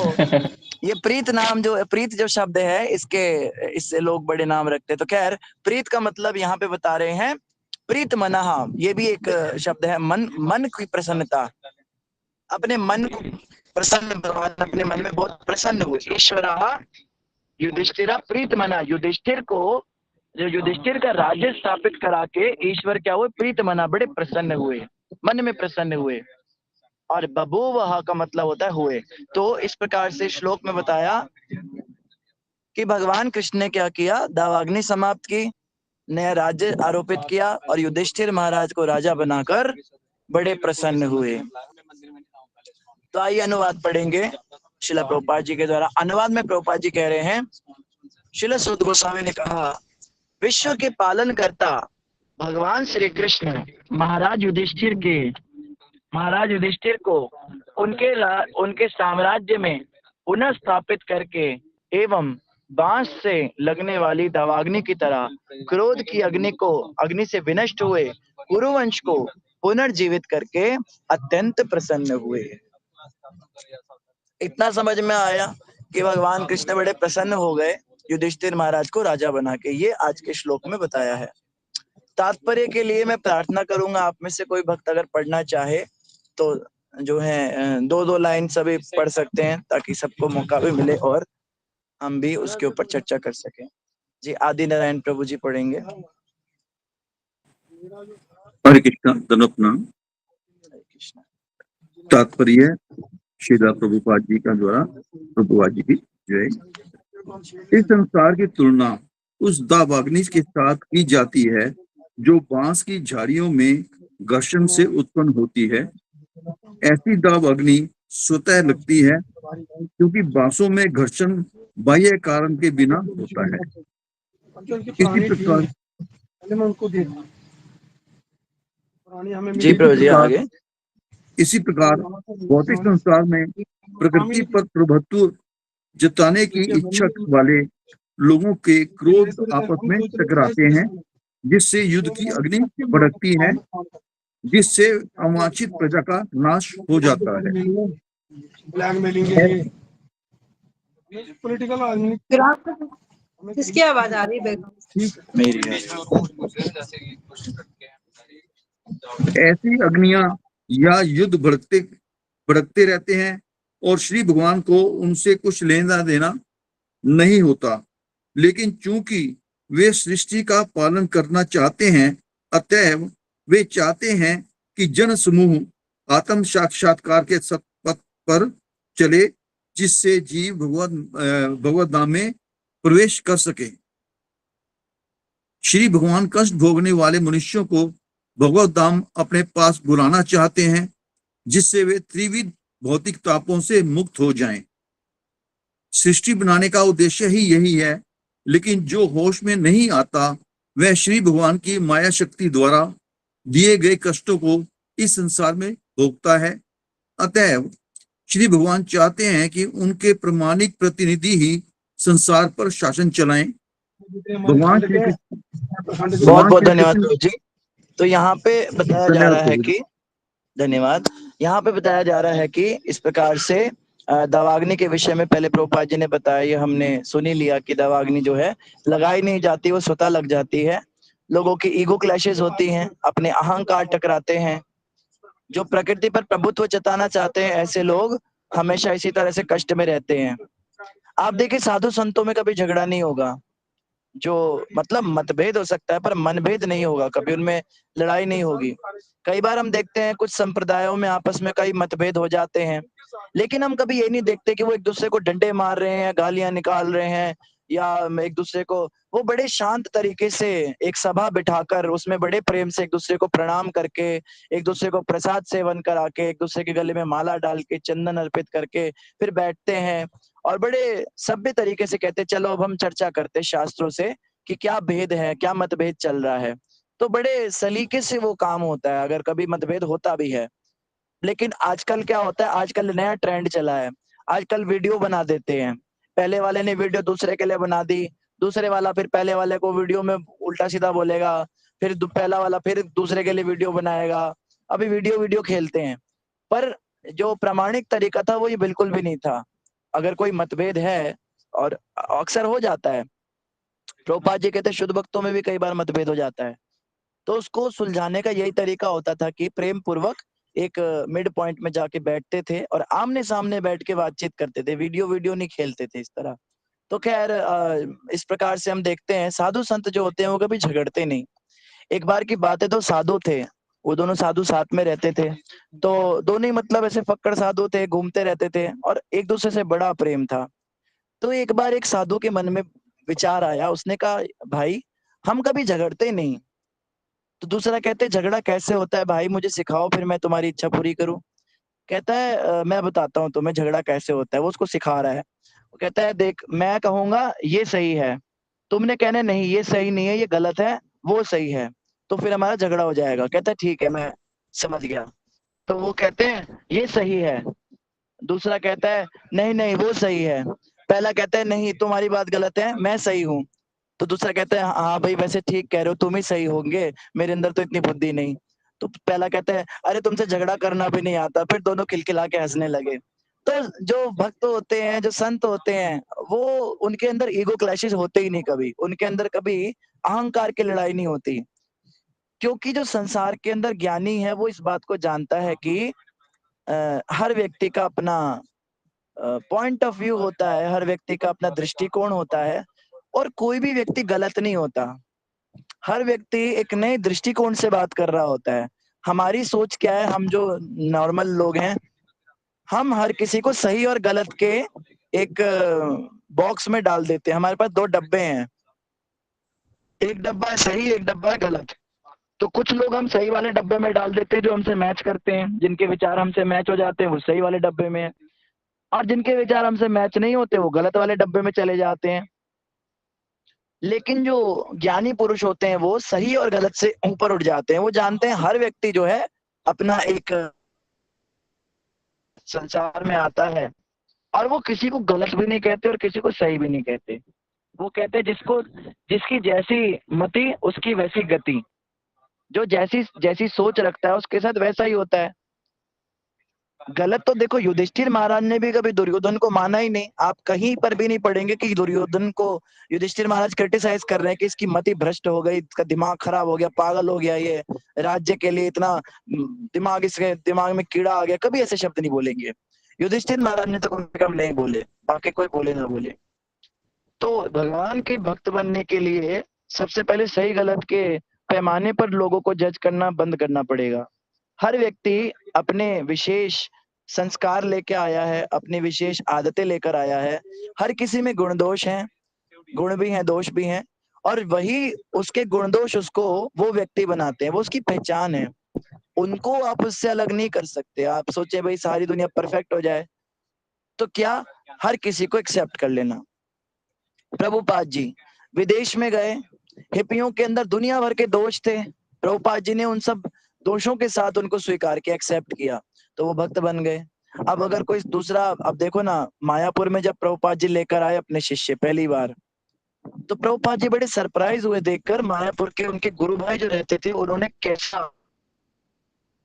ये प्रीत नाम जो, प्रीत जो शब्द है, इससे लोग बड़े नाम रखते हैं। तो खैर, प्रीत का मतलब यहाँ पे बता रहे हैं प्रीत मनः, ये भी एक शब्द है, मन की प्रसन्नता, अपने मन को प्रसन्न, भगवान अपने मन में बहुत प्रसन्न हुए। ईश्वरः युधिष्ठिर प्रीत मना, युधिष्ठिर को, जो युधिष्ठिर का राज्य स्थापित करा के ईश्वर क्या हुए, प्रीत मना, बड़े प्रसन्न हुए, मन में प्रसन्न हुए। और बभूवः का मतलब होता है हुए। तो इस प्रकार से श्लोक में बताया कि भगवान कृष्ण ने क्या किया, दावाग्नि समाप्त की, नया राज्य आरोपित किया और युधिष्ठिर महाराज को राजा बनाकर बड़े प्रसन्न हुए। तो आइए अनुवाद पढ़ेंगे श्रील प्रभुपाद जी के द्वारा। अनुवाद में प्रभुपाद जी कह रहे हैं, श्रील सुत गोस्वामी ने कहा, विश्व के पालन करता भगवान श्री कृष्ण महाराज युधिष्ठिर को उनके साम्राज्य में पुनः स्थापित करके एवं बांस से लगने वाली दावाग्नि की तरह क्रोध की अग्नि से विनष्ट हुए कुरुवंश को पुनर्जीवित करके अत्यंत प्रसन्न हुए। इतना समझ में आया कि भगवान कृष्ण बड़े प्रसन्न हो गए युधिष्ठिर महाराज को राजा बना के। ये आज के श्लोक में बताया है। तात्पर्य के लिए मैं प्रार्थना करूंगा, आप में से कोई भक्त अगर पढ़ना चाहे तो जो है 2-2 लाइन सभी पढ़ सकते हैं, ताकि सबको मौका भी मिले और हम भी उसके ऊपर चर्चा कर सकें। जी, आदि नारायण प्रभु जी पढ़ेंगे। हरे कृष्णा, धन्यवाद प्रणाम। तात्पर्य श्रील प्रभुपाद जी का द्वारा, प्रभुपाद जी की जय। इस संसार की तुलना उस दावाग्नि के साथ की जाती है जो बांस की झाड़ियों में घर्षण से उत्पन्न होती है। ऐसी दावाग्नि स्वतः लगती है क्योंकि बांसों में घर्षण बाह्य कारण के बिना होता है। इसी प्रकार जी प्रभु जी आगे। इसी प्रकार भौतिक संसार में प्रकृति पर प्रभुत्व जताने की इच्छा वाले लोगों के क्रोध आपस में टकराते हैं, जिससे युद्ध की अग्नि भड़कती है, जिससे अवांछित प्रजा का नाश हो जाता है। किसकी आवाज आ रही है? मेरी। ऐसी अग्नियां या युद्ध भड़कते रहते हैं और श्री भगवान को उनसे कुछ लेना देना नहीं होता, लेकिन चूंकि वे सृष्टि का पालन करना चाहते हैं, अतएव वे चाहते हैं कि जन समूह आत्म साक्षात्कार के सत्पथ पर चले, जिससे जीव भगवत धाम में प्रवेश कर सके। श्री भगवान कष्ट भोगने वाले मनुष्यों को भगवत धाम अपने पास बुलाना चाहते हैं, जिससे वे त्रिविध भौतिक तापों से मुक्त हो जाएं। सृष्टि बनाने का उद्देश्य ही यही है, लेकिन जो होश में नहीं आता वह श्री भगवान की माया शक्ति द्वारा दिए गए कष्टों को इस संसार में भोगता है। अतएव श्री भगवान चाहते हैं कि उनके प्रमाणिक प्रतिनिधि ही संसार पर शासन चलाएं, भगवान श्री कृष्ण बहुत बहुत धन्यवाद प्रभु जी। तो यहाँ पे बताया जा रहा है कि धन्यवाद। यहाँ पे बताया जा रहा है कि इस प्रकार से दावाग्नि के विषय में पहले प्रभुपाद जी ने बताया, ये हमने सुन ही लिया कि दावाग्नि जो है लगाई नहीं जाती, वो स्वतः लग जाती है। लोगों की ईगो क्लैशेस होती हैं, अपने अहंकार टकराते हैं। जो प्रकृति पर प्रभुत्व जताना चाहते हैं ऐसे लोग हमेशा इसी तरह से कष्ट में रहते हैं। आप देखिए साधु संतों में कभी झगड़ा नहीं होगा, जो मतलब मतभेद हो सकता है पर मनभेद नहीं होगा, कभी उनमें लड़ाई नहीं होगी। कई बार हम देखते हैं कुछ संप्रदायों में आपस में कई मतभेद हो जाते हैं, लेकिन हम कभी ये नहीं देखते कि वो एक दूसरे को डंडे मार रहे हैं, गालियां निकाल रहे हैं, या एक दूसरे को, वो बड़े शांत तरीके से एक सभा बिठाकर उसमें बड़े प्रेम से एक दूसरे को प्रणाम करके, एक दूसरे को प्रसाद सेवन करा के, एक दूसरे के गले में माला डाल के, चंदन अर्पित करके फिर बैठते हैं और बड़े सभ्य तरीके से कहते हैं चलो अब हम चर्चा करते हैं शास्त्रों से कि क्या भेद है, क्या मतभेद चल रहा है। तो बड़े सलीके से वो काम होता है अगर कभी मतभेद होता भी है। लेकिन आजकल क्या होता है, आजकल नया ट्रेंड चला है, आजकल वीडियो बना देते हैं। पहले वाले ने वीडियो दूसरे के लिए बना दी, दूसरे वाला फिर पहले वाले को वीडियो में उल्टा सीधा बोलेगा, फिर पहला वाला फिर दूसरे के लिए वीडियो बनाएगा। अभी वीडियो वीडियो खेलते हैं, पर जो प्रामाणिक तरीका था वो ये बिल्कुल भी नहीं था। अगर कोई मतभेद है, और अक्सर हो जाता है, प्रभुपाद जी कहते हैं शुद्ध भक्तों में भी कई बार मतभेद हो जाता है, तो उसको सुलझाने का यही तरीका होता था कि प्रेम पूर्वक एक मिड पॉइंट में जाके बैठते थे और आमने सामने बैठ के बातचीत करते थे, वीडियो वीडियो नहीं खेलते थे इस तरह। तो खैर इस प्रकार से हम देखते हैं साधु संत जो होते हैं वो कभी झगड़ते नहीं। एक बार की बात है, तो साधु थे, वो दोनों साधु साथ में रहते थे, तो दोनों ही मतलब ऐसे फक्कड़ साधु थे, घूमते रहते थे और एक दूसरे से बड़ा प्रेम था। तो एक बार एक साधु के मन में विचार आया, उसने कहा भाई हम कभी झगड़ते नहीं। तो दूसरा कहते झगड़ा कैसे होता है भाई, मुझे सिखाओ फिर मैं तुम्हारी इच्छा पूरी करूं। कहता है मैं बताता हूँ तुम्हें झगड़ा कैसे होता है। वो उसको सिखा रहा है। वो कहता है देख मैं कहूंगा ये सही है, तुमने कहना नहीं ये सही नहीं है, ये गलत है, वो सही है, तो फिर हमारा झगड़ा हो जाएगा। कहता है ठीक है मैं समझ गया। तो वो कहते हैं ये सही है, दूसरा कहता है नहीं नहीं वो सही है, पहला कहता है नहीं तुम्हारी बात गलत है मैं सही हूँ, तो दूसरा कहता है हाँ भाई वैसे ठीक कह रहे हो, तुम ही सही होंगे, मेरे अंदर तो इतनी बुद्धि नहीं। तो पहला कहता है अरे तुमसे झगड़ा करना भी नहीं आता। फिर दोनों खिलखिला के हंसने लगे। तो जो भक्त होते हैं, जो संत होते हैं, वो उनके अंदर ईगो क्लैशेस होते ही नहीं कभी, उनके अंदर कभी अहंकार की लड़ाई नहीं होती। क्योंकि जो संसार के अंदर ज्ञानी है वो इस बात को जानता है कि हर व्यक्ति का अपना पॉइंट ऑफ व्यू होता है, हर व्यक्ति का अपना दृष्टिकोण होता है, और कोई भी व्यक्ति गलत नहीं होता। हर व्यक्ति एक नए दृष्टिकोण से बात कर रहा होता है। हमारी सोच क्या है, हम जो नॉर्मल लोग हैं, हम हर किसी को सही और गलत के एक बॉक्स में डाल देते हैं। हमारे पास दो डब्बे हैं, एक डब्बा है सही, एक डब्बा है गलत। तो कुछ लोग हम सही वाले डब्बे में डाल देते हैं, जो हमसे मैच करते हैं, जिनके विचार हमसे मैच हो जाते हैं वो सही वाले डब्बे में है, और जिनके विचार हमसे मैच नहीं होते वो गलत वाले डब्बे में चले जाते हैं। लेकिन जो ज्ञानी पुरुष होते हैं वो सही और गलत से ऊपर उठ जाते हैं। वो जानते हैं हर व्यक्ति जो है अपना एक संसार में आता है, और वो किसी को गलत भी नहीं कहते और किसी को सही भी नहीं कहते। वो कहते हैं जिसकी जैसी मति उसकी वैसी गति, जो जैसी जैसी सोच रखता है उसके साथ वैसा ही होता है। गलत तो देखो युधिष्ठिर महाराज ने भी कभी दुर्योधन को माना ही नहीं। आप कहीं पर भी नहीं पढ़ेंगे कि दुर्योधन को युधिष्ठिर महाराज क्रिटिसाइज कर रहे हैं कि इसकी मति भ्रष्ट हो गई, इसका दिमाग खराब हो गया, पागल हो गया, ये राज्य के लिए इतना दिमाग, इसके दिमाग में कीड़ा आ गया, कभी ऐसे शब्द नहीं बोलेंगे। युधिष्ठिर महाराज ने तो कम से कम नहीं बोले, बाकी कोई बोले ना बोले। तो भगवान के भक्त बनने के लिए सबसे पहले सही गलत के पैमाने पर लोगों को जज करना बंद करना पड़ेगा। हर व्यक्ति अपने विशेष संस्कार लेके आया है, अपनी विशेष आदतें लेकर आया है। हर किसी में गुण दोष हैं, गुण भी हैं दोष भी हैं, और वही उसके गुण दोष उसको वो व्यक्ति बनाते हैं, वो उसकी पहचान है। उनको आप उससे अलग नहीं कर सकते। आप सोचे भाई सारी दुनिया परफेक्ट हो जाए, तो क्या हर किसी को एक्सेप्ट कर लेना। प्रभुपाद जी विदेश में गए, हिप्पियों के अंदर दुनिया भर के दोष थे, प्रभुपाद जी ने उन सब दोषों के साथ उनको स्वीकार किया, एक्सेप्ट किया, तो वो भक्त बन गए। अब अगर कोई दूसरा, अब देखो ना मायापुर में जब प्रभुपाद जी लेकर आए अपने शिष्य पहली बार, तो प्रभुपाद जी बड़े सरप्राइज हुए देखकर मायापुर के उनके गुरु भाई जो रहते थे, उन्होंने कैसा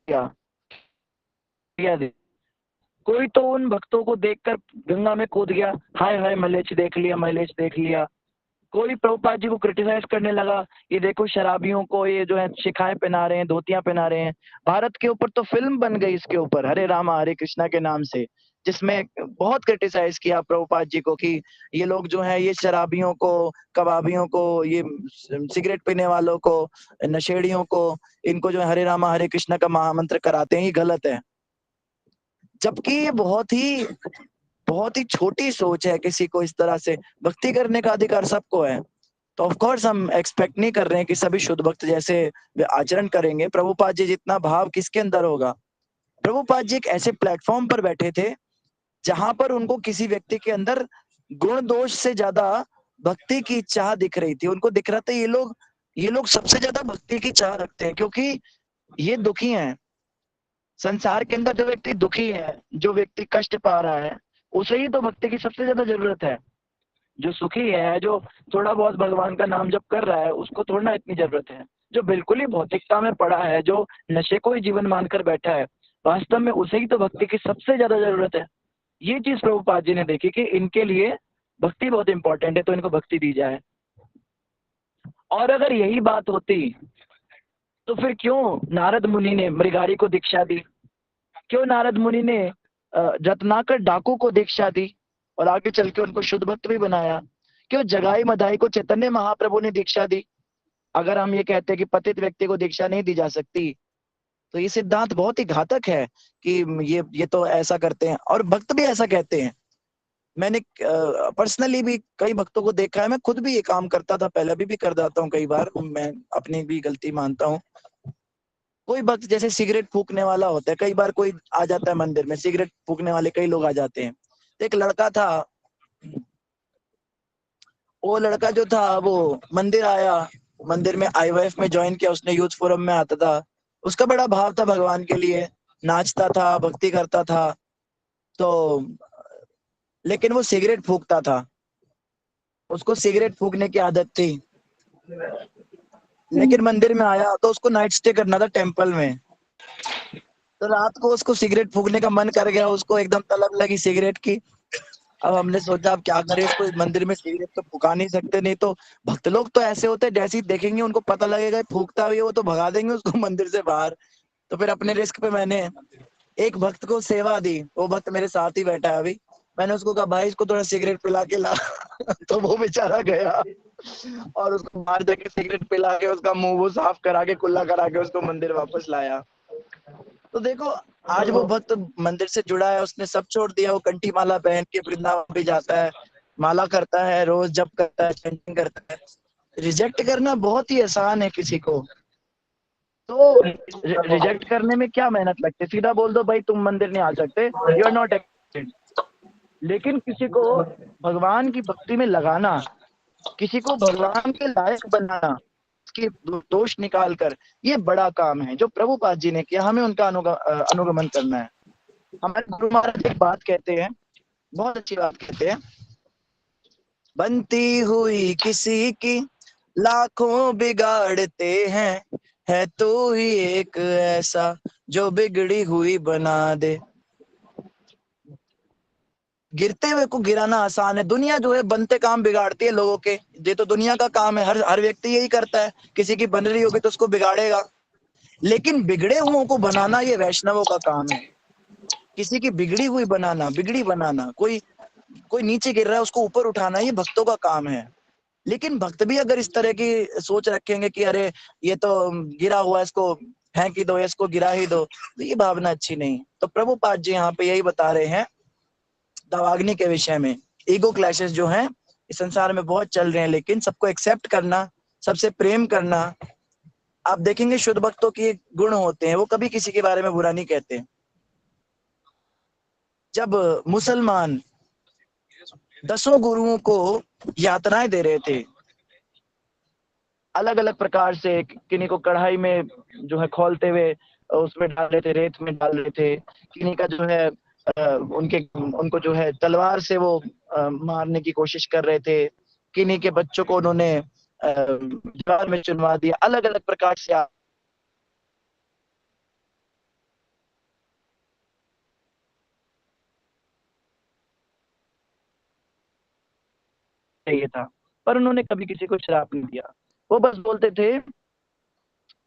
किया। कोई तो उन भक्तों को देखकर गंगा में कूद गया, हाय हाय मलेच्छ देख लिया, मलेच्छ देख लिया। कोई प्रभुपाद जी को क्रिटिसाइज करने लगा, ये देखो शराबियों को ये जो है शिखाएं पहना रहे हैं, धोतियां पहना रहे हैं। भारत के ऊपर तो फिल्म बन गई इसके ऊपर, हरे रामा हरे कृष्णा के नाम से, जिसमें बहुत क्रिटिसाइज किया प्रभुपाद जी को कि ये लोग जो है ये शराबियों को, कबाबियों को, ये सिगरेट पीने वालों को, नशेड़ियों को, इनको जो है हरे रामा हरे कृष्णा का महामंत्र कराते हैं, ये गलत है। जबकि ये बहुत ही छोटी सोच है। किसी को इस तरह से भक्ति करने का अधिकार सबको है, तो ऑफ कोर्स हम एक्सपेक्ट नहीं कर रहे हैं कि सभी शुद्ध भक्त जैसे वे आचरण करेंगे। प्रभुपाद जी जितना भाव किसके अंदर होगा। प्रभुपाद जी एक ऐसे प्लेटफॉर्म पर बैठे थे जहां पर उनको किसी व्यक्ति के अंदर गुण दोष से ज्यादा भक्ति की चाह दिख रही थी। उनको दिख रहा था ये लोग सबसे ज्यादा भक्ति की चाह रखते हैं, क्योंकि ये दुखी हैं। संसार के अंदर जो व्यक्ति दुखी है, जो व्यक्ति कष्ट पा रहा है, उसे ही तो भक्ति की सबसे ज्यादा जरूरत है। जो सुखी है, जो थोड़ा बहुत भगवान का नाम जप कर रहा है, उसको थोड़ा इतनी जरूरत है। जो बिल्कुल ही भौतिकता में पड़ा है, जो नशे को ही जीवन मानकर बैठा है, वास्तव में उसे ही तो भक्ति की सबसे ज्यादा जरूरत है। ये चीज प्रभुपाद जी ने देखी कि इनके लिए भक्ति बहुत इंपॉर्टेंट है, तो इनको भक्ति दी जाए। और अगर यही बात होती तो फिर क्यों नारद मुनि ने मृगारी को दीक्षा दी, क्यों नारद मुनि ने रत्नाकर डाकू को दीक्षा दी और आगे चल के उनको शुद्ध भक्त भी बनाया, क्यों जगाई मधाई को चैतन्य महाप्रभु ने दीक्षा दी। अगर हम ये कहते हैं कि पतित व्यक्ति को दीक्षा नहीं दी जा सकती, तो ये सिद्धांत बहुत ही घातक है कि ये तो ऐसा करते हैं, और भक्त भी ऐसा कहते हैं। मैंने पर्सनली भी कई भक्तों को देखा है, मैं खुद भी ये काम करता था पहले, अभी भी कर जाता हूँ कई बार, मैं अपनी भी गलती मानता हूँ। कोई भक्त जैसे सिगरेट फूकने वाला होता है, कई बार कोई आ जाता है मंदिर में, सिगरेट फूकने वाले कई लोग आ जाते हैं। तो एक लड़का था, वो लड़का जो था वो मंदिर आया, मंदिर में IYF में ज्वाइन किया उसने, यूथ फोरम में आता था, उसका बड़ा भाव था भगवान के लिए, नाचता था, भक्ति करता था, तो लेकिन वो सिगरेट फूकता था, उसको सिगरेट फूकने की आदत थी। लेकिन मंदिर में आया तो उसको नाइट स्टे करना था टेंपल में, तो रात को उसको सिगरेट फूकने का मन कर गया, उसको एकदम तलब लगी सिगरेट की। अब हमने सोचा अब क्या करें, इसको मंदिर में सिगरेट तो फुका नहीं सकते, नहीं तो भक्त लोग तो ऐसे होते हैं, जैसे ही देखेंगे उनको पता लगेगा फूकता भी है वो तो भगा देंगे उसको मंदिर से बाहर। तो फिर अपने रिस्क पे मैंने एक भक्त को सेवा दी, वो भक्त मेरे साथ ही बैठा है अभी, मैंने उसको कहा भाई इसको थोड़ा सिगरेट पिला के ला तो वो बेचारा गया और उसको बाहर जाके सिगरेट पिला के उसका मुंह वो साफ करा के कुल्ला करा के उसको मंदिर वापस लाया। तो देखो आज वो भक्त मंदिर से जुड़ा है, उसने सब छोड़ दिया, वो कंठी माला पहन के वृंदावन भी जाता है, माला करता है, रोज जप करता है, चैंटिंग करता है। रिजेक्ट करना बहुत ही आसान है किसी को, तो रिजेक्ट करने में क्या मेहनत लगती है, सीधा बोल दो भाई तुम मंदिर नहीं आ सकते, यू आर नॉट एक्सेप्टेड। लेकिन किसी को भगवान की भक्ति में लगाना, किसी को भगवान के लायक बनाना, उसके दोष निकाल कर, ये बड़ा काम है जो प्रभुपाद जी ने किया, हमें उनका अनुगमन करना है। हमारे गुरु महाराज एक बात कहते हैं, बहुत अच्छी बात कहते हैं, बनती हुई किसी की लाखों बिगाड़ते हैं, है तो ही एक ऐसा जो बिगड़ी हुई बना दे। गिरते हुए को गिराना आसान है, दुनिया जो है बनते काम बिगाड़ती है लोगों के, ये तो दुनिया का काम है, हर व्यक्ति यही करता है, किसी की बन रही होगी तो उसको बिगाड़ेगा। लेकिन बिगड़े हुओं को बनाना ये वैष्णवों का काम है, किसी की बिगड़ी हुई बनाना, बिगड़ी बनाना, कोई नीचे गिर रहा है उसको ऊपर उठाना, ये भक्तों का काम है। लेकिन भक्त भी अगर इस तरह की सोच रखेंगे कि अरे ये तो गिरा हुआ है इसको फेंक ही दो, इसको गिरा ही दो, तो ये भावना अच्छी नहीं। तो प्रभुपाद जी यहाँ पे यही बता रहे हैं दावाग्नि के विषय में। ईगो क्लैशेस जो हैं इस संसार में बहुत चल रहे हैं, लेकिन सबको एक्सेप्ट करना, सबसे प्रेम करना। आप देखेंगे शुद्ध भक्तों के गुण होते हैं, वो कभी किसी के बारे में बुरा नहीं कहते। जब मुसलमान 10 गुरुओं को यातनाएं दे रहे थे, अलग अलग प्रकार से, किन्हीं को कढ़ाई में जो है खोलते हुए उसमें डाल रहे थे, रेत में डाल रहे थे, किन्हीं का जो है उनको जो है तलवार से वो मारने की कोशिश कर रहे थे, किन्हीं के बच्चों को उन्होंने जाल में चुनवा दिया, अलग अलग प्रकार से चाहिए था, पर उन्होंने कभी किसी को श्राप नहीं दिया। वो बस बोलते थे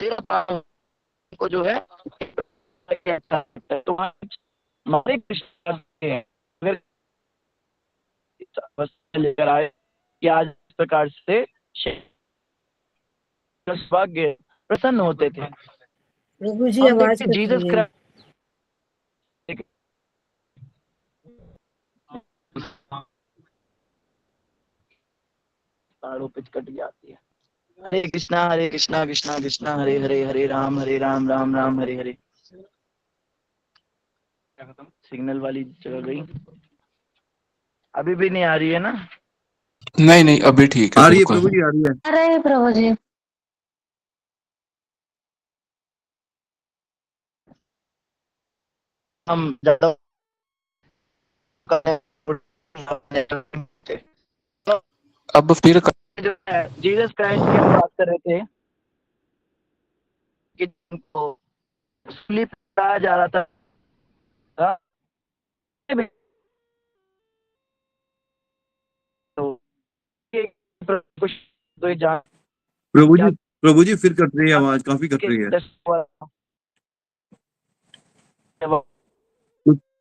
तेरा को जो है तो हमारे कृष्ण बस लेकर आए कि आज इस प्रकार से भाग्य प्रसन्न होते थे। प्रभु जी आवाज कट जीसस रही है। ताड़ों पे कट जाती है। हरे कृष्णा कृष्णा कृष्णा हरे हरे, हरे राम राम राम हरे हरे। सिग्नल वाली जगह गई, अभी भी नहीं आ रही है ना? नहीं अभी ठीक है। आ रही है प्रभु जी, आ रही है। अरे प्रभु जी, हम ज्यादा अब फिर जो है जीसस क्राइस्ट की हम बात कर रहे थे कि जिनको सूली पे चढ़ाया जा रहा था, तो प्रभु जी फिर कट रही है आवाज, काफी कट रही है,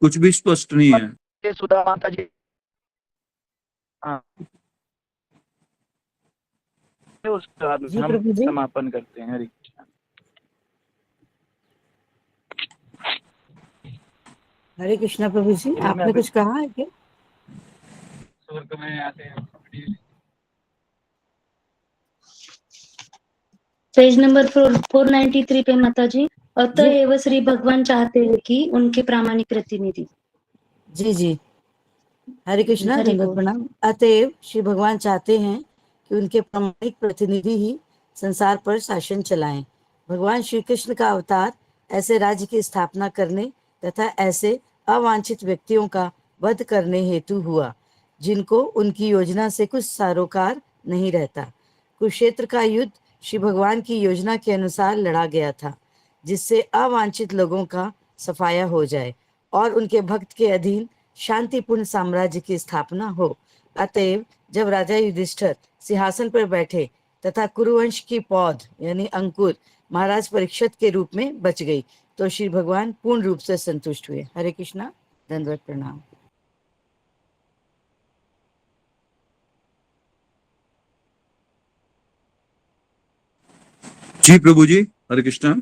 कुछ भी स्पष्ट नहीं है। सुधा माता जी उसके बाद हम समापन करते हैं। हरे कृष्णा। हरे कृष्णा प्रभु जी, आपने कुछ कहा है क्या? पेज नंबर 493 पे माता जी। अतएव श्री भगवान चाहते हैं कि उनके प्रामाणिक प्रतिनिधि। जी हरे कृष्णा, दंडवत प्रणाम। अतएव श्री भगवान चाहते हैं कि उनके प्रामाणिक प्रतिनिधि ही संसार पर शासन चलाएं। भगवान श्री कृष्ण का अवतार ऐसे राज्य की स्थापना करने तथा ऐसे अवांछित व्यक्तियों का वध करने हेतु हुआ जिनको उनकी योजना से कुछ सरोकार नहीं रहता। कुरुक्षेत्र का युद्ध श्री भगवान की योजना के अनुसार लड़ा गया था, जिससे अवांछित लोगों का सफाया हो जाए और उनके भक्त के अधीन शांतिपूर्ण साम्राज्य की स्थापना हो। अतएव जब राजा युधिष्ठिर सिंहासन पर बैठे तथा कुरुवंश की पौध यानी अंकुर महाराज परीक्षित के रूप में बच गई, तो श्री भगवान पूर्ण रूप से संतुष्ट हुए। हरे कृष्णा, दंडवत प्रणाम। जी प्रभु जी, हरे कृष्णा।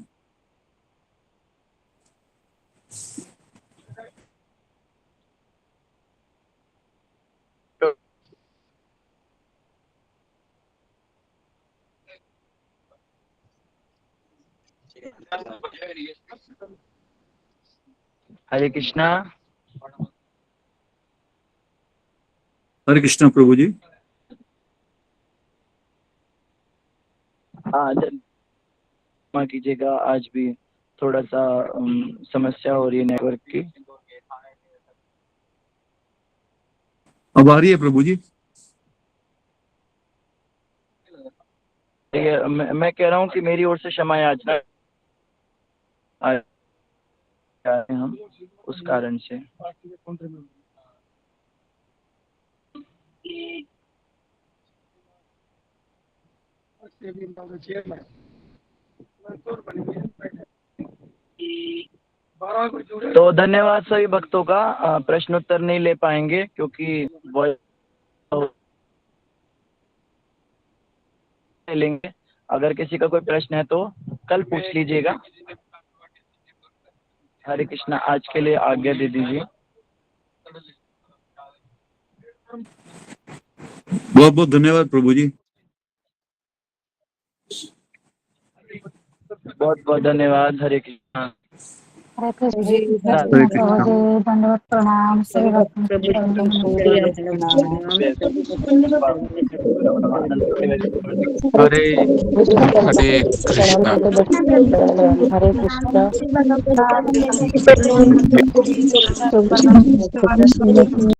हरे कृष्णा। हरे कृष्णा प्रभु जी। क्षमा कीजिएगा, आज भी थोड़ा सा समस्या हो रही है नेटवर्क की। अब आ रही है प्रभु जी? मैं कह रहा हूँ कि मेरी ओर से क्षमा याचना हम उस कारण से। तो धन्यवाद सभी भक्तों का। प्रश्न उत्तर नहीं ले पाएंगे क्योंकि लेंगे। अगर किसी का कोई प्रश्न है तो कल पूछ लीजिएगा। हरे कृष्णा, आज के लिए आज्ञा दे दीजिए। बहुत बहुत धन्यवाद प्रभु जी। बहुत बहुत धन्यवाद। हरे कृष्णा। हरे कृष्ण, दंडवत प्रणाम। हरे हरे कृष्णा। हरे कृष्ण।